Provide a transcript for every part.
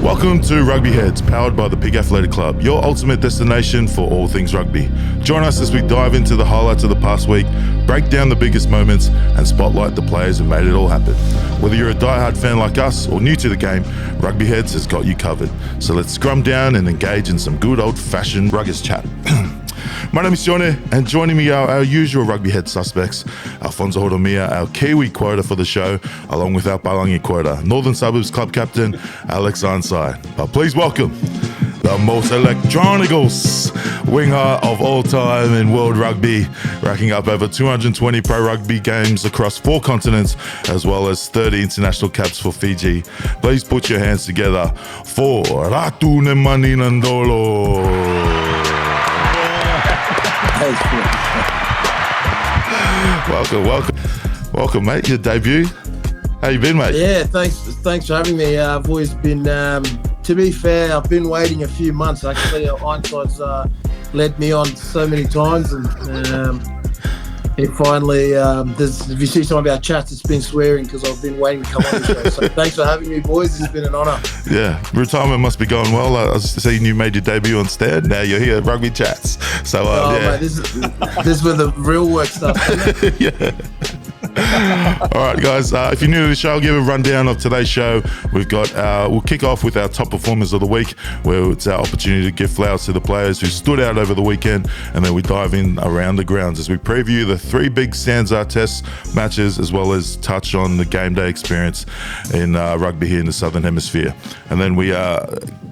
Welcome to Rugby Heads, powered by the Pig Athletic Club, your ultimate destination for all things rugby. Join us as we dive into the highlights of the past week, break down the biggest moments, and spotlight the players who made it all happen. Whether you're a diehard fan like us or new to the game, Rugby Heads has got you covered. So let's scrum down and engage in some good old-fashioned ruggers chat. My name is Sione, and joining me are our usual Rugby Head suspects, Alfonso Horomia, our Kiwi quota for the show, along with our Palangi quota, Northern Suburbs Club Captain, Alex Ansai. Please welcome the most electronicals winger of all time in world rugby, racking up over 220 pro rugby games across 4 continents, as well as 30 international caps for Fiji. Please put your hands together for Ratu Nemani Nadolo. Welcome, mate. Your debut. How you been, mate? Yeah, thanks for having me. I've always been, to be fair, I've been waiting a few months. I can tell you, Einstein's led me on so many times, and it finally. If you see some of our chats, it's been swearing because I've been waiting to come on the show. So thanks for having me, boys. It's been an honour. Yeah, retirement must be going well. I was seeing you made your debut on Stand. Now you're here at Rugby Chats. So, yeah. Mate, this is where the real work stuff. Yeah. All right, guys. If you're new to the show, I'll give a rundown of today's show. We'll kick off with our top performers of the week, where it's our opportunity to give flowers to the players who stood out over the weekend, and then we dive in around the grounds as we preview the 3 big Sanzar Test matches, as well as touch on the game day experience in rugby here in the Southern Hemisphere. And then we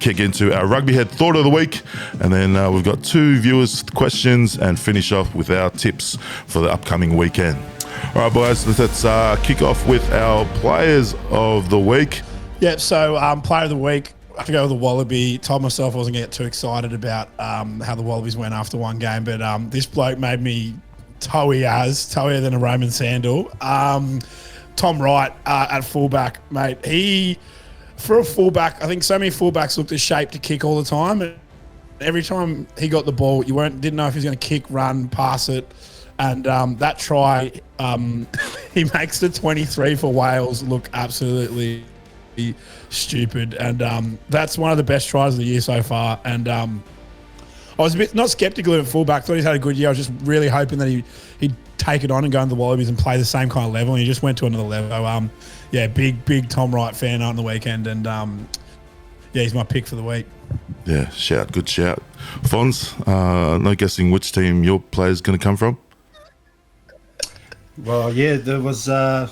kick into our Rugby Head Thought of the Week, and then we've got 2 viewers' questions, and finish off with our tips for the upcoming weekend. All right, boys, let's kick off with our Players of the Week. Yeah, so Player of the Week, I have to go with the Wallaby. Told myself I wasn't going to get too excited about how the Wallabies went after one game, but this bloke made me towier than a Roman sandal. Tom Wright at fullback, mate. For a fullback, I think so many fullbacks looked a shape to kick all the time. And every time he got the ball, you didn't know if he was going to kick, run, pass it. And that try, he makes the 23 for Wales look absolutely stupid. And that's one of the best tries of the year so far. And I was a bit not skeptical of fullback. Thought he's had a good year. I was just really hoping that he'd take it on and go into the Wallabies and play the same kind of level. And he just went to another level. Yeah, big Tom Wright fan on the weekend. And yeah, he's my pick for the week. Yeah, good shout. Fons, no guessing which team your player's going to come from? Well, yeah, there was. I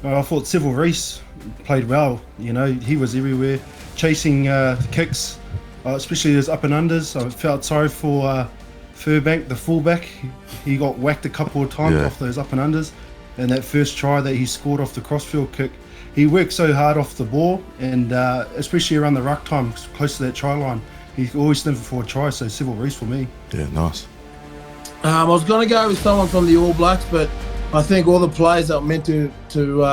thought Civil Reese played well. You know, he was everywhere, chasing kicks, especially those up and unders. I felt sorry for Furbank, the fullback. He got whacked a couple of times off those up and unders, and that first try that he scored off the crossfield kick, he worked so hard off the ball, and especially around the ruck time, close to that try line, he always stood for a try. So Civil Reese for me. Yeah, nice. I was going to go with someone from the All Blacks, but I think all the players that were meant to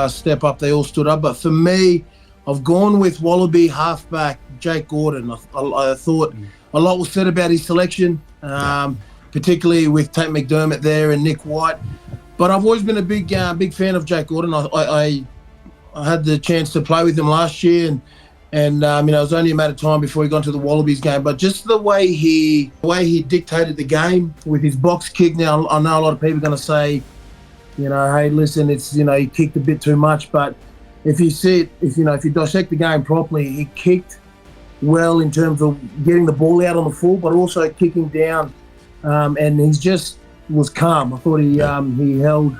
step up, they all stood up. But for me, I've gone with Wallaby halfback Jake Gordon. I thought a lot was said about his selection, particularly with Tate McDermott there and Nick White. But I've always been a big fan of Jake Gordon. I had the chance to play with him last year, and it was only a matter of time before he got into the Wallabies game. But just the way he dictated the game with his box kick. Now I know a lot of people are going to say, hey, listen, it's he kicked a bit too much. But if you see it, if you dissect the game properly, he kicked well in terms of getting the ball out on the full, but also kicking down, and he just was calm. I thought he held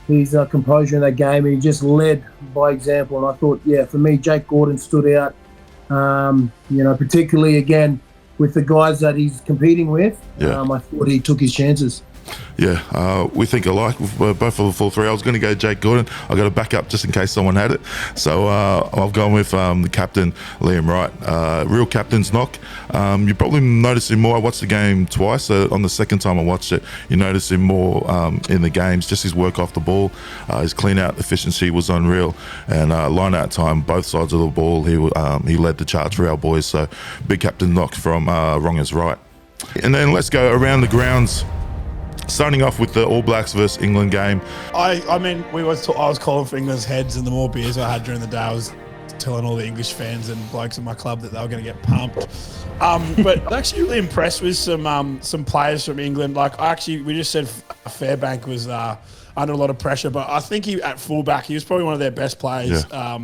his composure in that game, and he just led by example. And I thought, for me, Jake Gordon stood out. Particularly again with the guys that he's competing with. I thought he took his chances. Yeah, we think alike. Both of the full 3. I was going to go Jake Gordon. I got to back up just in case someone had it. So I've gone with the captain, Liam Wright. Real captain's knock. You probably notice him more. I watched the game twice. On the second time I watched it, you notice him more in the games. Just his work off the ball, his clean out efficiency was unreal, and line out time, both sides of the ball, he led the charge for our boys. So big captain knock from Wrong is Right. And then let's go around the grounds. Starting off with the All Blacks versus England game. I was calling for England's heads, and the more beers I had during the day, I was telling all the English fans and blokes in my club that they were going to get pumped. But I'm actually really impressed with some players from England. Like we just said Fairbank was under a lot of pressure, but I think at fullback he was probably one of their best players. Yeah.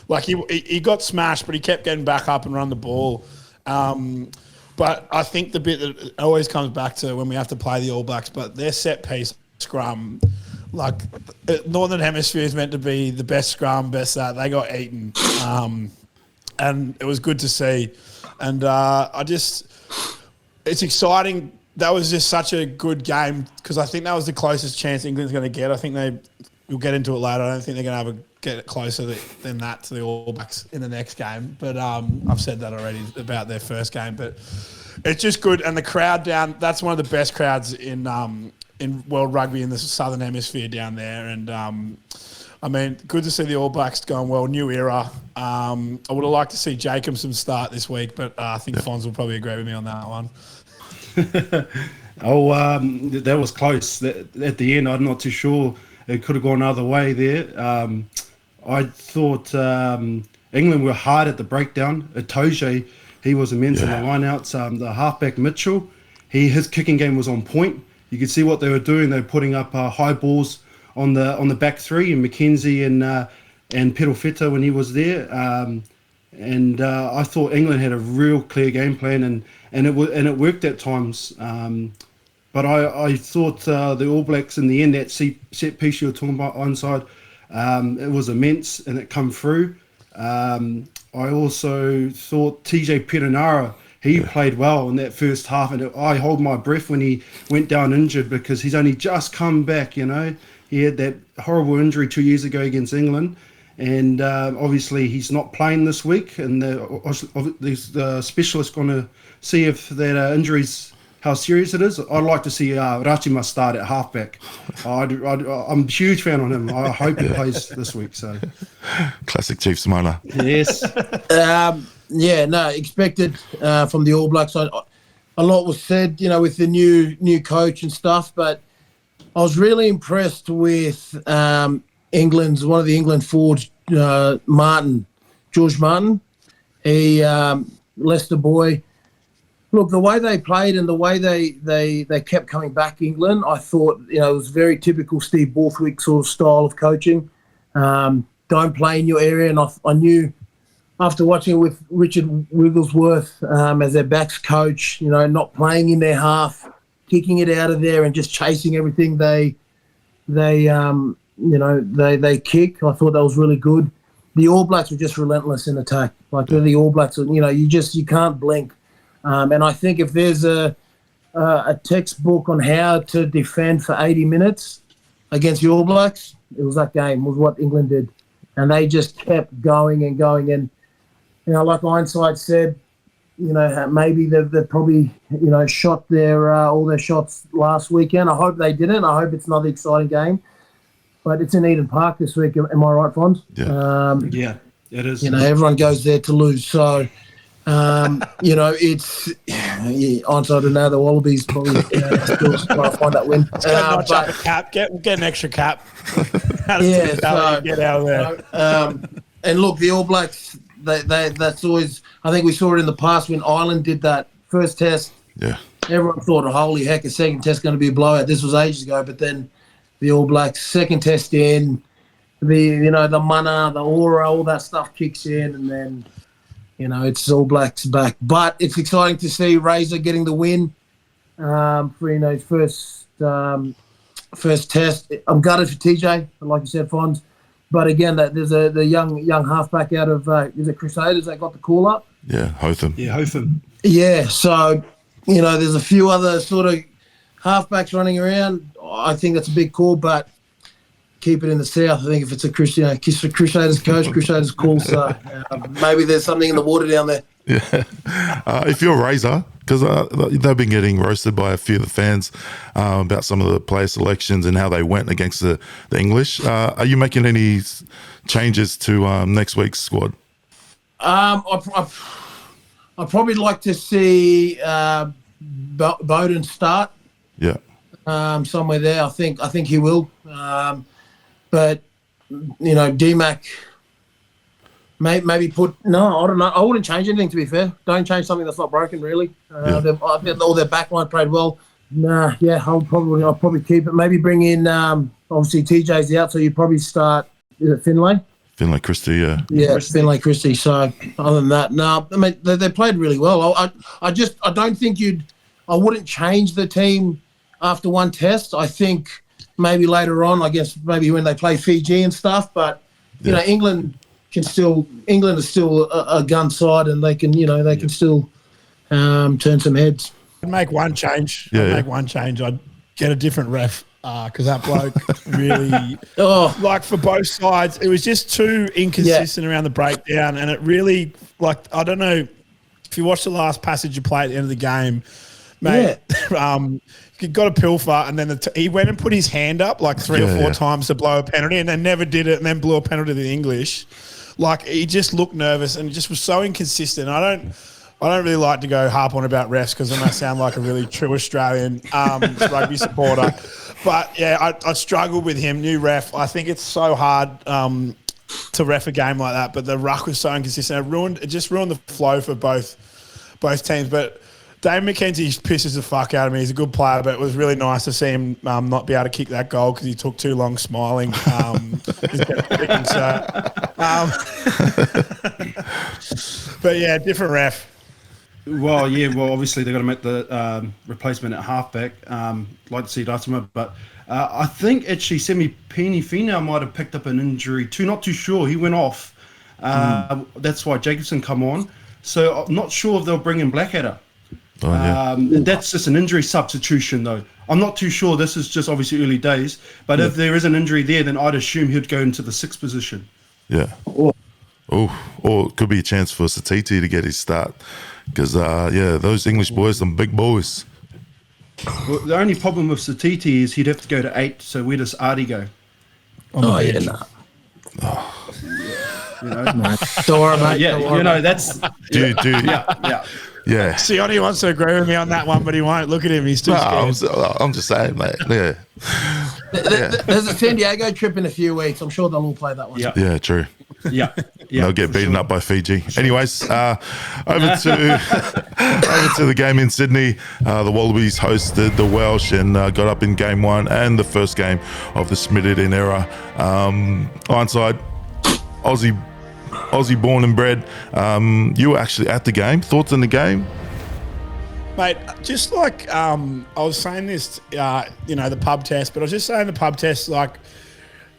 Like he got smashed, but he kept getting back up and run the ball. But I think the bit that always comes back to when we have to play the All Blacks, but their set piece scrum, like Northern Hemisphere is meant to be the best scrum, best that. They got eaten. And it was good to see. And it's exciting. That was just such a good game because I think that was the closest chance England's going to get. I think we'll get into it later. I don't think they're going to get closer than that to the All Blacks in the next game. But I've said that already about their first game. But it's just good. And the crowd that's one of the best crowds in World Rugby in the Southern Hemisphere down there. And I mean, good to see the All Blacks going well. New era. I would have liked to see Jacobson start this week, but I think Fonz will probably agree with me on that one. That was close. At the end, I'm not too sure. It could have gone another way there. I thought England were hard at the breakdown. Itoje, he was immense in the lineouts. The halfback Mitchell, his kicking game was on point. You could see what they were doing. They were putting up high balls on the back three, and McKenzie and Pedofeta when he was there. And I thought England had a real clear game plan, and it worked at times. But I thought the All Blacks in the end, that set piece you were talking about onside, it was immense and it come through. I also thought TJ Perenara, he played well in that first half, and I hold my breath when he went down injured because he's only just come back, you know. He had that horrible injury 2 years ago against England, and obviously he's not playing this week, and the specialist's going to see if that injury's how serious it is. I'd like to see Rachima start at halfback. I'm a huge fan on him. I hope he plays this week. So, classic Chiefs manner. Yes. Expected from the All Blacks. A lot was said, you know, with the new coach and stuff, but I was really impressed with one of the England forwards, George Martin. He Leicester boy. Look, the way they played and the way they kept coming back, England, I thought, you know, it was very typical Steve Borthwick sort of style of coaching. Don't play in your area. And I knew after watching it with Richard Wigglesworth as their backs coach, you know, not playing in their half, kicking it out of there and just chasing everything they kick. I thought that was really good. The All Blacks were just relentless in attack. Like the All Blacks, you know, you can't blink. And I think if there's a textbook on how to defend for 80 minutes against the All Blacks, it was that game, was what England did. And they just kept going and going. And, you know, like Ironside said, you know, maybe they've probably, you know, shot all their shots last weekend. I hope they didn't. I hope it's another exciting game. But it's in Eden Park this week. Am I right, Fonz? Yeah, it is. You know, everyone goes there to lose. So... you know, it's Ironside to know the Wallabies probably still trying to find that win. Notch up a cap. Get an extra cap. Get out of there. And look, the All Blacks. That's always. I think we saw it in the past when Ireland did that first test. Yeah. Everyone thought, oh, holy heck, a second test going to be a blowout. This was ages ago, but then the All Blacks second test in, the mana, the aura, all that stuff kicks in, and then. You know, it's All Blacks back. But it's exciting to see Razor getting the win for, you know, his first test. I'm gutted for TJ, like you said, Fonz. But again, there's the young halfback out of, is it Crusaders that got the call up? Yeah, Hotham. Yeah, so, you know, there's a few other sort of halfbacks running around. I think that's a big call, but keep it in the south. I think if it's a Crusaders coach, Crusaders call, so maybe there's something in the water down there. Yeah. If you're Razor, because they've been getting roasted by a few of the fans about some of the player selections and how they went against the English. Are you making any changes to next week's squad? I'd probably like to see Bowden start. Yeah. Somewhere there. I think he will. But, you know, D-Mac, maybe put no, I don't know. I wouldn't change anything, to be fair. Don't change something that's not broken, really. I think all their backline played well. Nah, yeah, I'll probably keep it. Maybe bring in obviously TJ's out, so you probably start Finlay. Finlay Christie, yeah. Yeah, Finlay Christie. So other than that, no, I mean they played really well. I don't think I wouldn't change the team after one test. I think maybe later on, I guess maybe when they play Fiji and stuff, but you know, England is still a gun side, and they can still turn some heads. I'd make one change. I'd get a different ref because that bloke really, like for both sides, it was just too inconsistent around the breakdown, and it really, like, I don't know if you watch the last passage you play at the end of the game, mate. He got a pilfer, and then he went and put his hand up like three or four times to blow a penalty, and then never did it, and then blew a penalty to the English. Like, he just looked nervous and just was so inconsistent. I don't really like to go harp on about refs because then I sound like a really true Australian rugby supporter. But, yeah, I struggled with him, new ref. I think it's so hard to ref a game like that, but the ruck was so inconsistent. It just ruined the flow for both teams. But Dave McKenzie pisses the fuck out of me. He's a good player, but it was really nice to see him not be able to kick that goal because he took too long smiling. But, yeah, different ref. Well, obviously they've got to make the replacement at halfback. Like to see Datsuma, but I think actually Semi Penifina might have picked up an injury too. Not too sure. He went off. That's why Jacobson come on. So I'm not sure if they'll bring in Blackadder. That's just an injury substitution, though. I'm not too sure. This is just obviously early days. But if there is an injury there, then I'd assume he'd go into the sixth position. Yeah. Or it could be a chance for Satiti to get his start. Because, those English boys, some big boys. Well, the only problem with Satiti is he'd have to go to 8. So where does Artie go? No. You know? Don't worry, mate. That's... Dude. Yeah. Sione wants to agree with me on that one, but he won't. Look at him. He's too scared. I'm just saying, mate. Yeah. There's a San Diego trip in a few weeks. I'm sure they'll all play that one. Yeah, true. Yeah. They'll get beaten up by Fiji. Anyways, over to the game in Sydney. The Wallabies hosted the Welsh and got up in game 1 and the first game of the Smitted-in era. Ironside, Aussie born and bred. You were actually at the game. Thoughts on the game? Mate, just like I was saying this, the pub test, but I was just saying the pub test, like,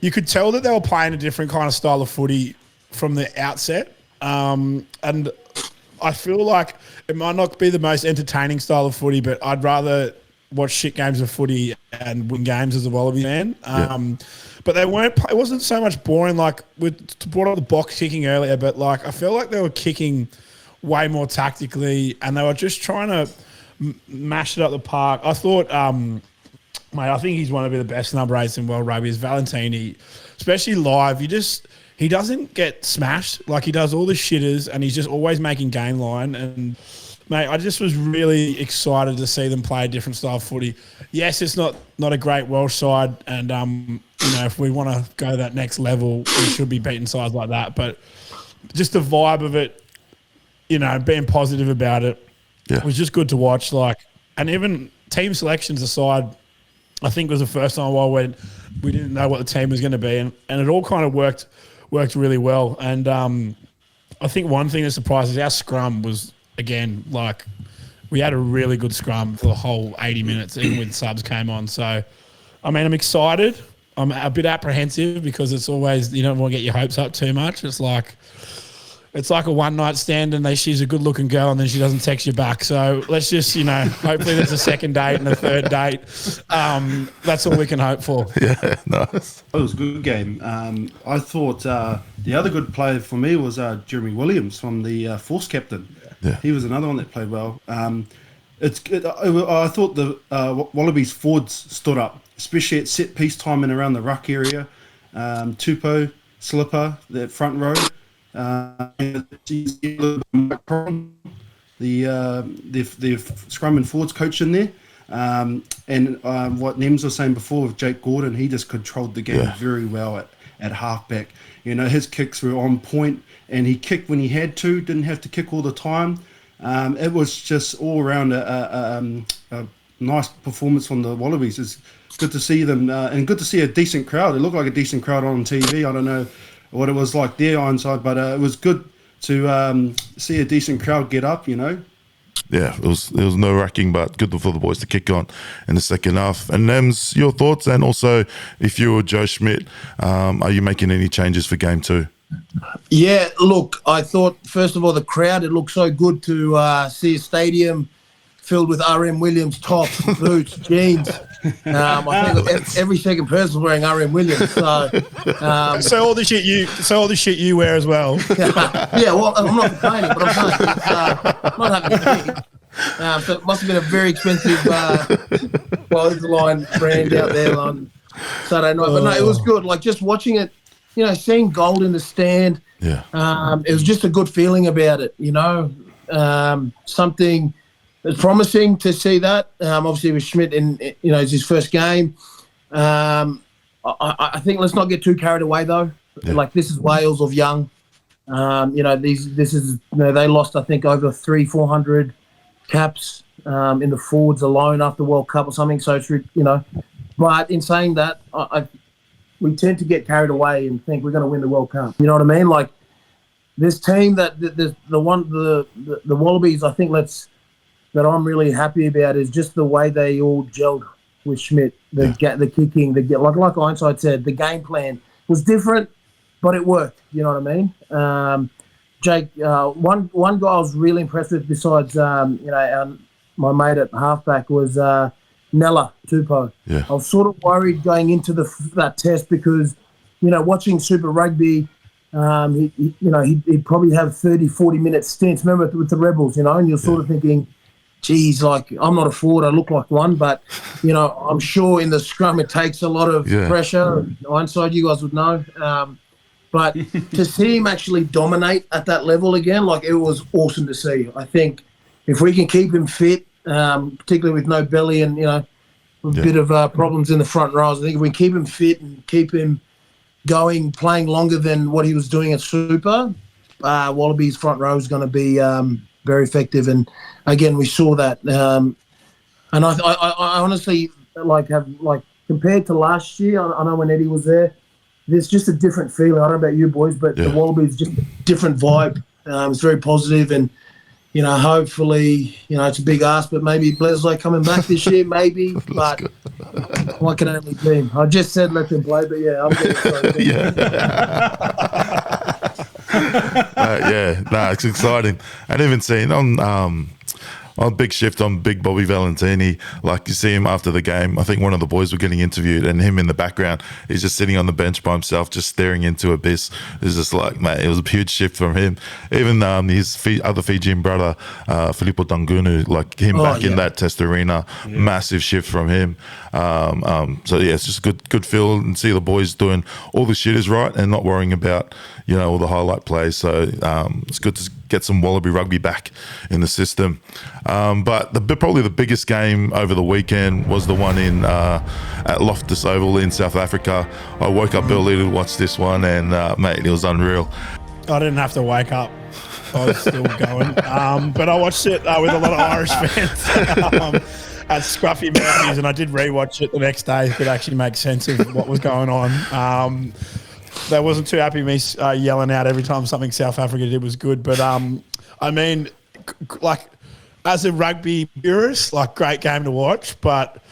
you could tell that they were playing a different kind of style of footy from the outset. And I feel like it might not be the most entertaining style of footy, but I'd rather watch shit games of footy and win games as a Wallaby man. But they weren't. It wasn't so much boring. Like, we brought up the box kicking earlier, but like I feel like they were kicking way more tactically, and they were just trying to mash it up the park. I thought, mate, I think he's one of the best number 8s in world rugby. Is Valentini, especially live. He doesn't get smashed. Like, he does all the shitters, and he's just always making game line. And mate, I just was really excited to see them play a different style of footy. Yes, it's not a great Welsh side, and if we want to go that next level, we should be beating sides like that. But just the vibe of it, being positive about it, was just good to watch. Like, and even team selections aside, I think it was the first time we didn't know what the team was going to be, and it all kind of worked really well. And I think one thing that surprised us, our scrum was, again, like, we had a really good scrum for the whole 80 minutes, even when subs came on. So, I mean, I'm excited. I'm a bit apprehensive because it's always, you don't want to get your hopes up too much. It's like a one-night stand and she's a good-looking girl and then she doesn't text you back. So let's just, hopefully there's a second date and a third date. That's all we can hope for. Yeah, nice. It was a good game. I thought the other good player for me was Jeremy Williams from the Force captain. Yeah. He was another one that played well. I thought the Wallabies forwards stood up, especially at set piece time and around the ruck area. Tupou, Slipper, that front row. The scrum and forwards coach in there. And what Nems was saying before with Jake Gordon, he just controlled the game very well at halfback. You know, his kicks were on point, and he kicked when he had to, didn't have to kick all the time. It was just all around a nice performance from the Wallabies. It's good to see them, and good to see a decent crowd. It looked like a decent crowd on TV. I don't know what it was like there inside, but it was good to see a decent crowd get up, you know. Yeah, it was nerve-wracking, but good for the boys to kick on in the second half. And Nems, your thoughts? And also, if you were Joe Schmidt, are you making any changes for game 2? Yeah, look, I thought, first of all, the crowd, it looked so good to see a stadium filled with RM Williams tops, boots, jeans. I think every second person wearing RM Williams. So all the shit you wear as well. Yeah, well, I'm not complaining, but I'm saying it's not having a thing. So it must have been a very expensive clothing line brand out there on Saturday night. But no, it was good. Like just watching it, you know, seeing gold in the stand. Yeah. It was just a good feeling about it. You know, something. It's promising to see that. Obviously, with Schmidt it's his first game. I think let's not get too carried away though. Yeah. Like this is Wales of young. They lost I think over 300-400 caps in the forwards alone after World Cup or something. So it's but in saying that, we tend to get carried away and think we're going to win the World Cup. You know what I mean? Like this team that the Wallabies, I think that I'm really happy about is just the way they all gelled with Schmidt. The kicking, like Ironside said, the game plan was different, but it worked. You know what I mean? Jake, one guy I was really impressed with besides my mate at halfback was Nella Tupou. Yeah. I was sort of worried going into that test because, watching Super Rugby. He'd probably have 30, 40-minute stints. Remember with the Rebels, and you're sort of thinking, geez, like I'm not a forward, I look like one, but I'm sure in the scrum it takes a lot of pressure. Ironside, you guys would know. But to see him actually dominate at that level again, like it was awesome to see. I think if we can keep him fit, particularly with no belly and a bit of problems in the front rows, I think if we keep him fit and keep him going, playing longer than what he was doing at Super, Wallabies front row is going to be very effective. And again, we saw that. And I honestly have compared to last year. I know when Eddie was there, there's just a different feeling. I don't know about you boys, but the Wallabies just a different vibe. It's very positive, and hopefully, it's a big ask, but maybe Bledisloe coming back this year, maybe. But what can only dream? I just said let them play, but I'm getting it's exciting. And even seeing on Big Shift on Big Bobby Valentini, like you see him after the game. I think one of the boys were getting interviewed, and him in the background, he's just sitting on the bench by himself, just staring into abyss. It's just like, mate, it was a huge shift from him. Even his other Fijian brother, Filippo Dangunu, like him in that test arena, massive shift from him. It's just a good feel and see the boys doing all the shit is right and not worrying about all the highlight plays. So it's good to get some Wallaby rugby back in the system. But probably the biggest game over the weekend was the one at Loftus Oval in South Africa. I woke up early to watch this one, and mate, it was unreal. I didn't have to wake up. I was still going. But I watched it with a lot of Irish fans at Scruffy Mounties, and I did rewatch it the next day to actually make sense of what was going on. They wasn't too happy with me yelling out every time something South Africa did was good. But, as a rugby purist, great game to watch. But,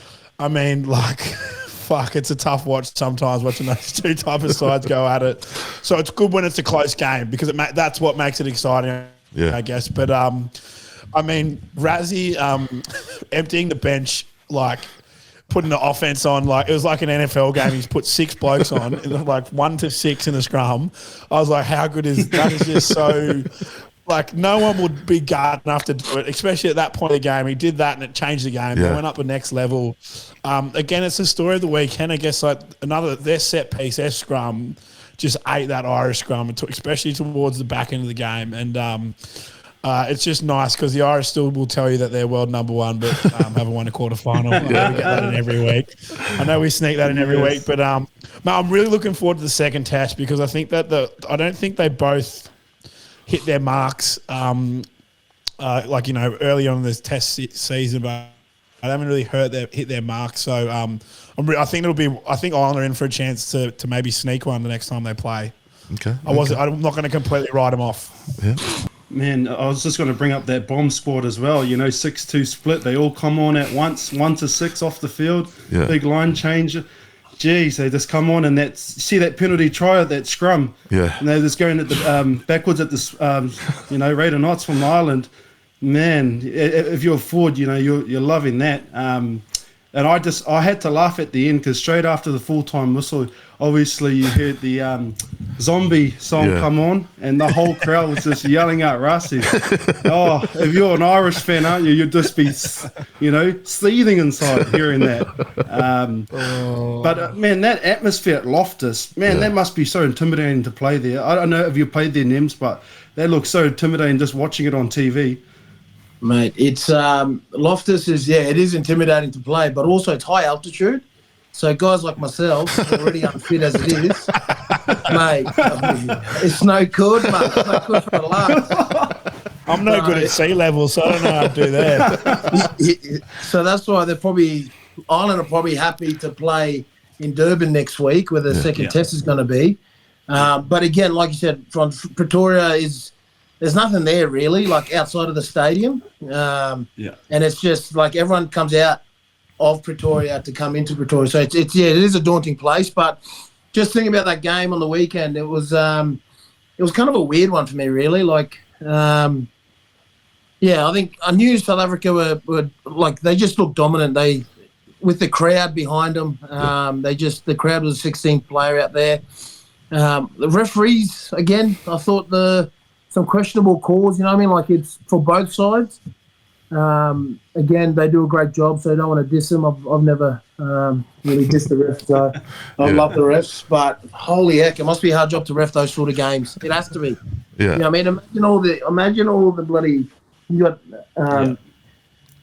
it's a tough watch sometimes watching those two type of sides go at it. So it's good when it's a close game because that's what makes it exciting, I guess. But, Razzie emptying the bench, putting the offense on, it was like an NFL game. He's put 6 blokes on, 1 to 6 in the scrum. I was like, how good is that? Is just so, no one would be guard enough to do it, especially at that point of the game. He did that and it changed the game. They went up the next level. Again, it's the story of the weekend. I guess their set piece, their scrum, just ate that Irish scrum, especially towards the back end of the game. And It's just nice because the Irish still will tell you that they're world number one, but haven't won a quarterfinal. We get that in every week. I know we sneak that in every week, but mate, I'm really looking forward to the second test because I think that I don't think they both hit their marks. Early on in this test season, but I haven't really hit their mark. So I think Ireland are in for a chance to maybe sneak one the next time they play. Okay. I'm not going to completely write them off. Yeah. Man, I was just going to bring up that bomb squad as well. 6-2 split. They all come on at once, 1-6 off the field. Yeah. Big line change. Jeez, they just come on and see that penalty try at that scrum. Yeah. And they're just going at the backwards at this, rate of knots from Ireland. Man, if you're forward, you're loving that. And I had to laugh at the end because straight after the full-time whistle, obviously you heard the zombie song come on and the whole crowd was just yelling out Rasi. Oh, if you're an Irish fan, aren't you? You'd just be, seething inside hearing that. But, man, that atmosphere at Loftus, that must be so intimidating to play there. I don't know if you played there, Nems, but that looks so intimidating just watching it on TV. Mate, it's Loftus is it is intimidating to play, but also it's high altitude. So guys like myself, already unfit as it is, mate, it's no good, mate. It's no good for a laugh. I'm no good at sea level, so I don't know how to do that. So that's why Ireland are probably happy to play in Durban next week, where the second test is going to be. But again, like you said, from Pretoria there's nothing there really, like outside of the stadium. And it's just like everyone comes out of Pretoria to come into Pretoria. So it is a daunting place. But just thinking about that game on the weekend, it was kind of a weird one for me, really. Like, I think I knew South Africa were like, they just looked dominant. With the crowd behind them, the crowd was the 16th player out there. The referees, again, I thought some questionable calls, like it's for both sides. Again, they do a great job, so I don't want to diss them. I've never really dissed the refs, so I love the refs. But holy heck, it must be a hard job to ref those sort of games. It has to be. Yeah. Imagine all the bloody. You got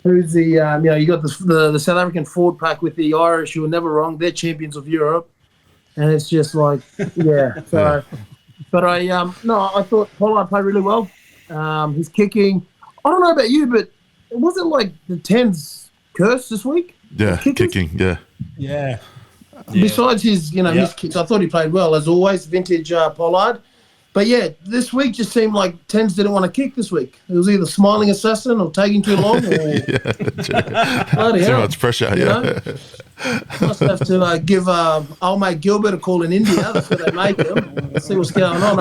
who's the you got the South African forward pack with the Irish, who are never wrong. They're champions of Europe, and it's just like So. But I thought Pollard played really well. His kicking, I don't know about you, but it wasn't like the 10's curse this week. Yeah, kicking, Yeah. Besides his, missed kicks, I thought he played well, as always, vintage Pollard. But this week just seemed like 10's didn't want to kick this week. It was either smiling assassin or taking too long. Or, too much pressure, Must have to give old mate Gilbert a call in India. That's where they make him. See what's going on.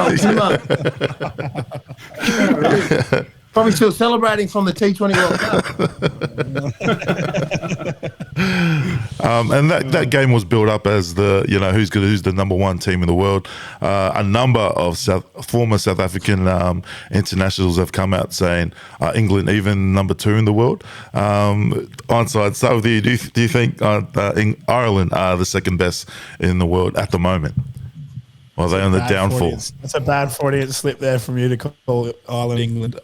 Probably still celebrating from the T20 World Cup. And that game was built up as the who's the number one team in the world. A number of former South African internationals have come out saying England even number 2 in the world. Onside, start with you. Do you think Ireland are the second best in the world at the moment? Or are they on the downfall? That's a bad 40th slip there from you to call Ireland England.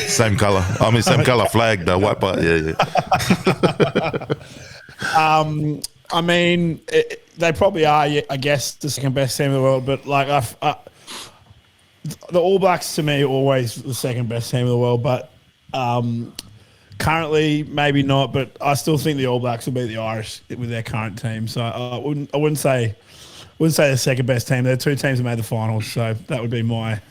Same colour. Same colour flag, though. White part. Yeah. They probably are, I guess, the second best team in the world. But like, the All Blacks to me are always the second best team in the world. But currently, maybe not. But I still think the All Blacks will beat the Irish with their current team. So I wouldn't say the second best team. They're 2 teams that made the finals. So that would be my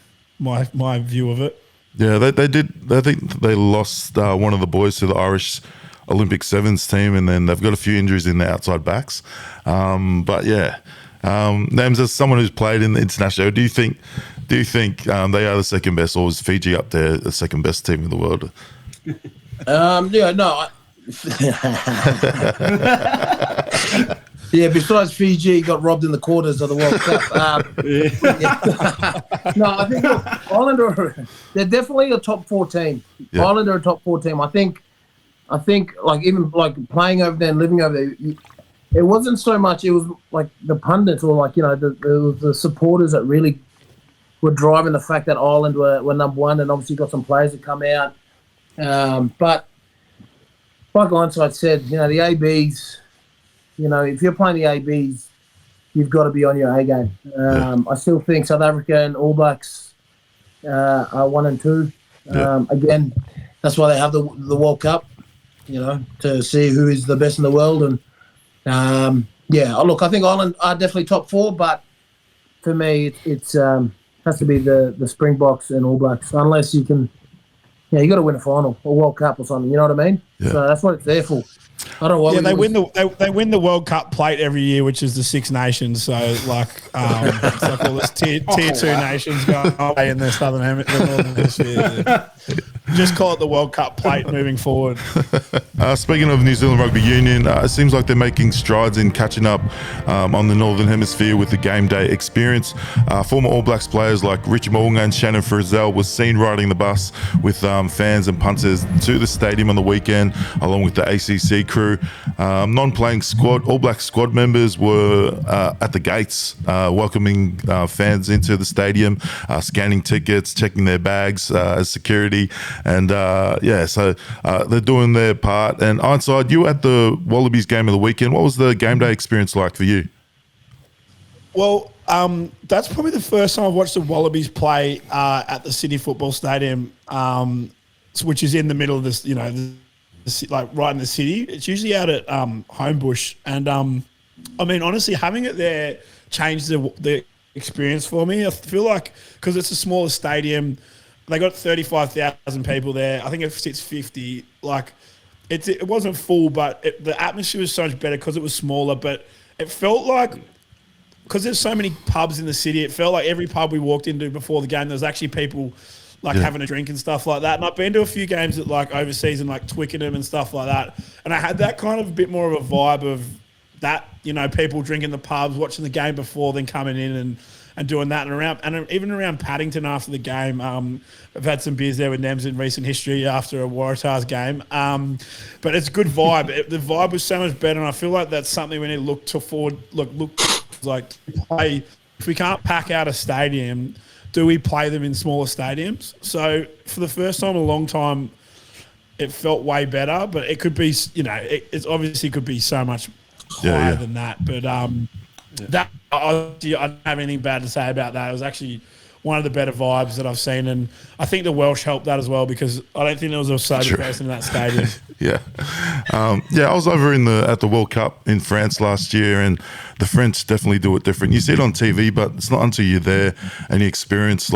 view of it. Yeah, they did. I think they lost one of the boys to the Irish Olympic Sevens team, and then they've got a few injuries in the outside backs. But yeah, Nams, as someone who's played in the international, do you think they are the second best, or is Fiji up there the second best team in the world? Besides Fiji got robbed in the quarters of the World Cup. No, I think Ireland they're definitely a top 4 team. Yeah. Ireland are a top 4 team. I think like even like playing over there and living over there, it wasn't so much. It was like the pundits or like the supporters that really were driving the fact that Ireland were number one, and obviously got some players that come out. But like Ironside said, the ABs, if you're playing the ABs, you've got to be on your A game. I still think South Africa and All Blacks are 1 and 2. Again, that's why they have the World Cup, to see who is the best in the world. And look, I think Ireland are definitely top 4, but for me, it's has to be the Springboks and All Blacks, unless you can. You got to win a final or World Cup or something. You know what I mean? Yeah. So that's what it's there for. I don't know why. Yeah, they win the World Cup plate every year, which is the Six Nations. So it's like all this tier 2 nations going away in the Southern Hemisphere, the Northern Hemisphere. Just call it the World Cup plate moving forward. Speaking of New Zealand Rugby Union, it seems like they're making strides in catching up on the Northern Hemisphere with the game day experience. Former All Blacks players like Richie Mo'unga and Shannon Frizzell was seen riding the bus with fans and punters to the stadium on the weekend, along with the ACC crew. Non-playing squad, All Black squad members were at the gates welcoming fans into the stadium, scanning tickets, checking their bags as security. And so they're doing their part. And Ironside, you were at the Wallabies game of the weekend. What was the game day experience like for you? Well, that's probably the first time I've watched the Wallabies play at the Sydney Football Stadium, which is in the middle of this, like right in the city. It's usually out at Homebush. And I mean, honestly, having it there changed the experience for me. I feel like because it's a smaller stadium, they got 35,000 people there. I think it sits 50. Like, it wasn't full, but the atmosphere was so much better because it was smaller. But it felt like, because there's so many pubs in the city, it felt like every pub we walked into before the game, there was actually people having a drink and stuff like that. And I've been to a few games at like overseas and like Twickenham and stuff like that. And I had that kind of a bit more of a vibe of that, people drinking the pubs, watching the game before, then coming in and doing that. And even around Paddington after the game, I've had some beers there with Nems in recent history after a Waratahs game. But it's a good vibe. The vibe was so much better, and I feel like that's something we need to look forward, like play. If we can't pack out a stadium, do we play them in smaller stadiums? So for the first time in a long time, it felt way better, but it could be, it obviously could be so much higher than that. But that I don't have anything bad to say about that. It was actually one of the better vibes that I've seen, and I think the Welsh helped that as well, because I don't think there was a sober person in that stadium. I was over at the World Cup in France last year, and the French definitely do it different. You see it on TV, but it's not until you're there and you experience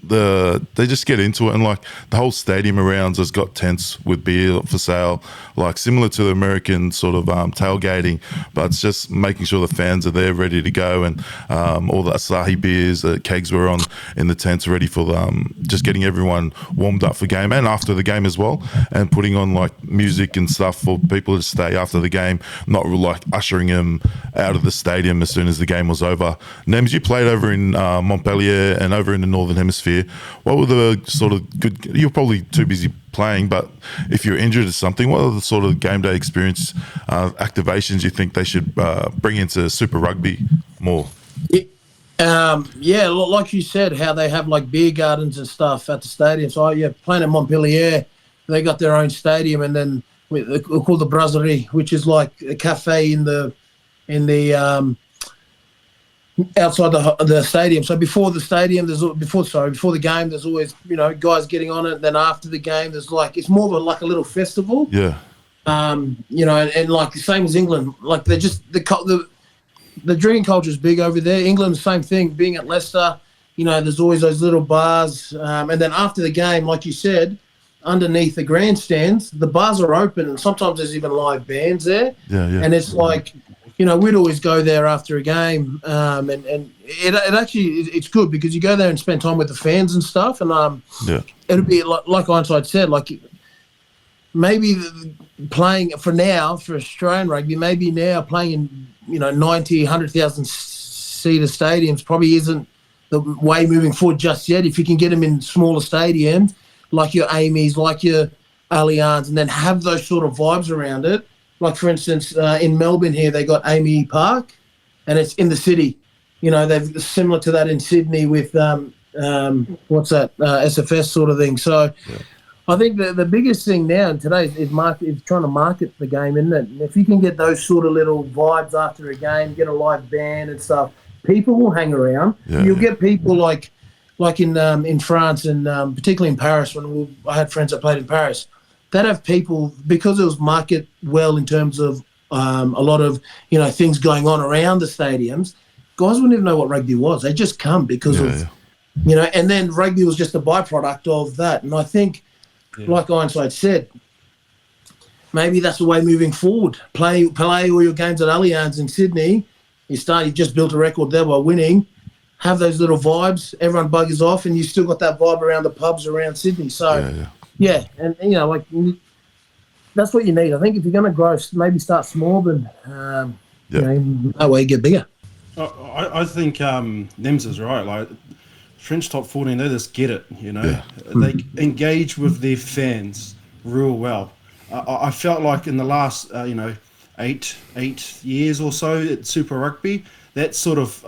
they just get into it, and like the whole stadium around has got tents with beer for sale, like similar to the American sort of tailgating, but it's just making sure the fans are there ready to go, and all the Asahi beers, the kegs were on in the tents ready for just getting everyone warmed up for game and after the game as well, and putting on like music and stuff for people to stay after the game, not like ushering them out of the stadium as soon as the game was over. Nems, you played over in Montpellier and over in the Northern Hemisphere. What were the sort of good, you're probably too busy playing, but if you're injured or something, what are the sort of game day experience activations you think they should bring into Super Rugby more? Like you said, how they have like beer gardens and stuff at the stadium. So playing at Montpellier, they got their own stadium, and then we call the Brasserie, which is like a cafe in the outside the stadium. So before the stadium, before the game, there's always guys getting on it. Then after the game, there's it's more of a little festival. Yeah. And like the same as England, like they're just the drinking culture is big over there. England, same thing. Being at Leicester, there's always those little bars. And then after the game, like you said, underneath the grandstands, the bars are open, and sometimes there's even live bands there. Yeah. And it's like, we'd always go there after a game, and it actually it's good because you go there and spend time with the fans and stuff, and it'll be like Ironside said, like maybe playing for Australian rugby, maybe now playing in 90, 100,000 seater stadiums probably isn't the way moving forward just yet. If you can get them in smaller stadiums, like your Amy's, like your Allianz, and then have those sort of vibes around it. Like, for instance, in Melbourne here, they got Amy Park, and it's in the city. They've similar to that in Sydney with SFS sort of thing. So I think the biggest thing now today is trying to market the game, isn't it? And if you can get those sort of little vibes after a game, get a live band and stuff, people will hang around. Yeah, You'll get people like in France and particularly in Paris when I had friends that played in Paris. They'd have people, because it was market well in terms of a lot of things going on around the stadiums. Guys wouldn't even know what rugby was. They just come because of and then rugby was just a byproduct of that. And I think, like Ironside said, maybe that's the way moving forward. Play all your games at Allianz in Sydney. You just built a record there by winning. Have those little vibes. Everyone buggers off, and you still got that vibe around the pubs around Sydney. So, and that's what you need. I think if you're going to grow, maybe start small, then that way you get bigger. I think Nems is right. Like French top 14, they just get it. They engage with their fans real well. I felt like in the last 8 years or so at Super Rugby, that sort of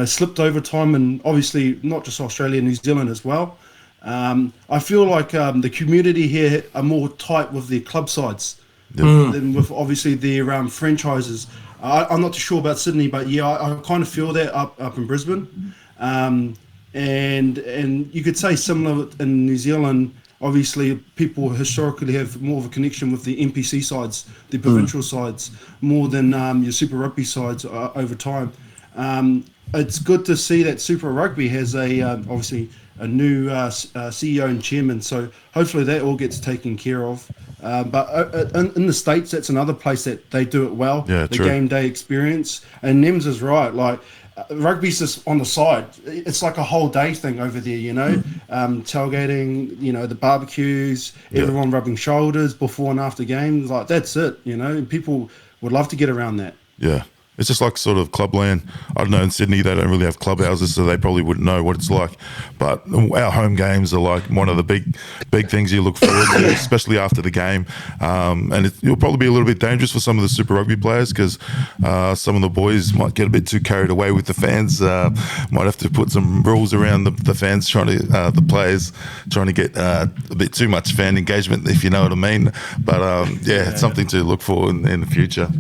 slipped over time, and obviously not just Australia, New Zealand as well. I feel like the community here are more tight with their club sides than with obviously their franchises. I'm not too sure about Sydney, but I kind of feel that up in Brisbane, and you could say similar in New Zealand. Obviously, people historically have more of a connection with the NPC sides, the provincial sides, more than your Super Rugby sides over time. It's good to see that Super Rugby has obviously a new CEO and chairman, so hopefully that all gets taken care of. But in the States, that's another place that they do it well, the game day experience. And Nems is right, like rugby's just on the side. It's like a whole day thing over there, tailgating, the barbecues, everyone rubbing shoulders before and after games. Like, that's it, and people would love to get around that. Yeah. It's just like sort of clubland. I don't know, in Sydney they don't really have clubhouses, so they probably wouldn't know what it's like. But our home games are like one of the big things you look forward to, especially after the game. And it'll probably be a little bit dangerous for some of the Super Rugby players because some of the boys might get a bit too carried away with the fans. Might have to put some rules around the fans the players trying to get a bit too much fan engagement, if you know what I mean. But it's something to look for in the future.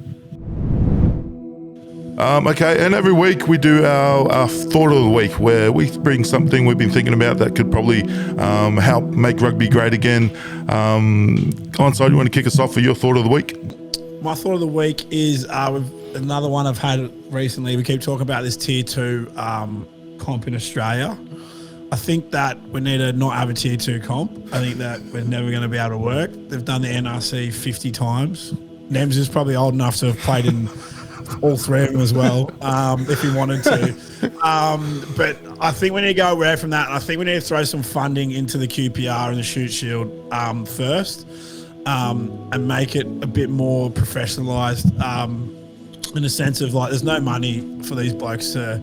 Okay, and every week we do our thought of the week, where we bring something we've been thinking about that could probably help make rugby great again. Ironside, you want to kick us off for your thought of the week? My thought of the week is another one I've had recently. We keep talking about this Tier 2 comp in Australia. I think that we need to not have a Tier 2 comp. I think that we're never going to be able to work. They've done the NRC 50 times. Nems is probably old enough to have played in all three of them as well, if he wanted to. But I think we need to go away from that. And I think we need to throw some funding into the QPR and the Shoot Shield first, and make it a bit more professionalised, in the sense of, like, there's no money for these blokes to